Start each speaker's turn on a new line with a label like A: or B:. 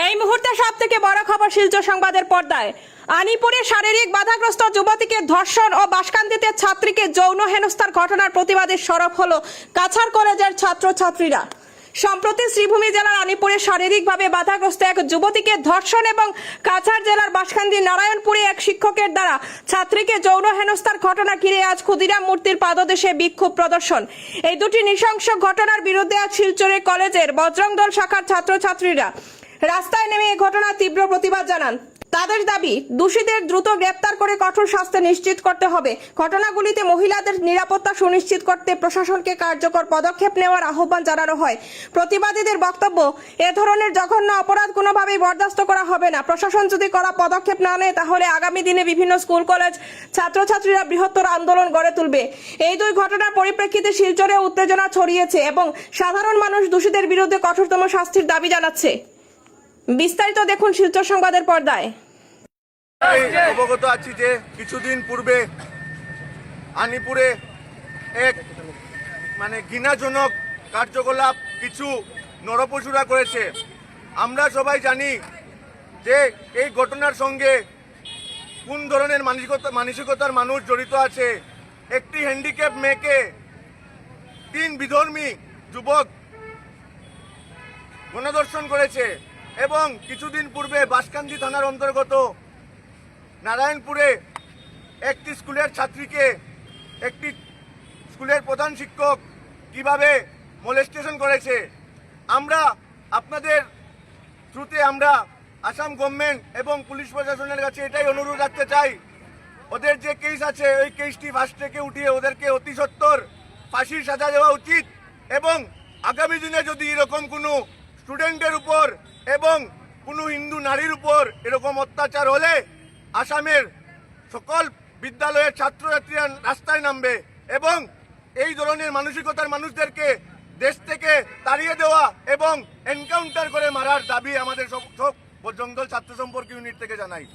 A: এই মুহূর্তে সবথেকে বড় খবর শিলচর সংবাদের পর্দায়। আনিপুরে শারীরিক বাধাগ্রস্ত যুবতীকে ধর্ষণ ও বাসকান্দিতে ছাত্রীকে যৌন হেনস্থার ঘটনার প্রতিবাদে সরব হলো কাছাড় কলেজের ছাত্রছাত্রীরা। সম্প্রতি শ্রীভূমি জেলার আনিপুরে শারীরিকভাবে বাধাগ্রস্ত এক যুবতীকে ধর্ষণ এবং কাছাড় জেলার বাসকান্দি নারায়ণপুরে এক শিক্ষকের দ্বারা ছাত্রীকে যৌন হেনস্থার ঘটনা ঘিরে আজ ক্ষুদিরাম মূর্তির পাদদেশে বিক্ষোভ প্রদর্শন। এই দুটি নৃশংস ঘটনার বিরুদ্ধে আজ শিলচরের কলেজের বজরং দল শাখার ছাত্রছাত্রীরা রাস্তায় নেমে এই ঘটনার তীব্র প্রতিবাদ জানান। তাদের দাবি, দোষীদের দ্রুত গ্রেপ্তার করে কঠোর শাস্তি নিশ্চিত করতে হবে। ঘটনাগুলিতে মহিলাদের নিরাপত্তা সুনিশ্চিত করতে প্রশাসনকে কার্যকর পদক্ষেপ নেওয়ার আহ্বান জানানো হয়। প্রতিবাদীদের বক্তব্য, এ ধরনের জঘন্য অপরাধ কোনোভাবেই বরদাস্ত করা হবে না। প্রশাসন যদি কড়া পদক্ষেপ না নেয় তাহলে আগামী দিনে বিভিন্ন স্কুল কলেজ ছাত্রছাত্রীরা বৃহত্তর আন্দোলন গড়ে তুলবে। এই দুই ঘটনার পরিপ্রেক্ষিতে শিলচরে উত্তেজনা ছড়িয়েছে এবং সাধারণ মানুষ দোষীদের বিরুদ্ধে কঠোরতম শাস্তির দাবি জানাচ্ছে। বিস্তারিত দেখুন শিলচর সংবাদের পর্দায়।
B: অবগত আছি যে কিছুদিন পূর্বে আনিপুরে এক ঘৃণাজনক কার্যকলাপ কিছু নরপশুরা করেছে। আমরা সবাই জানি যে এই ঘটনার সঙ্গে কোন ধরনের মানসিকতার মানুষ জড়িত আছে। একটি হ্যান্ডিক্যাপ মেয়েকে 3 বিধর্মী যুবক গণধর্ষণ করেছে এবং কিছুদিন পূর্বে বাসকান্দি থানার অন্তর্গত নারায়ণপুরে একটি স্কুলের ছাত্রীকে একটি স্কুলের প্রধান শিক্ষক কিভাবে মোলেস্টেশন করেছে। আমরা আপনাদের থ্রুতে আমরা আসাম গভর্নমেন্ট এবং পুলিশ প্রশাসনের কাছে এটাই অনুরোধ রাখতে চাই, ওদের যে কেস আছে ওই কেসটি ফার্স্ট ট্র্যাকে উঠিয়ে ওদেরকে অতি সত্বর ফাঁসির সাজা দেওয়া উচিত এবং আগামী দিনে যদি এরকম কোনো স্টুডেন্টের উপর এবং কোনো হিন্দু নারীর উপর এরকম অত্যাচার হলে আসামের সকল বিদ্যালয়ের ছাত্রছাত্রীরা রাস্তায় নামবে এবং এই ধরনের মানসিকতার মানুষদেরকে দেশ থেকে তাড়িয়ে দেওয়া এবং এনকাউন্টার করে মারার দাবি আমাদের সব বজরং দল ছাত্র সম্পর্ক ইউনিট থেকে জানাই।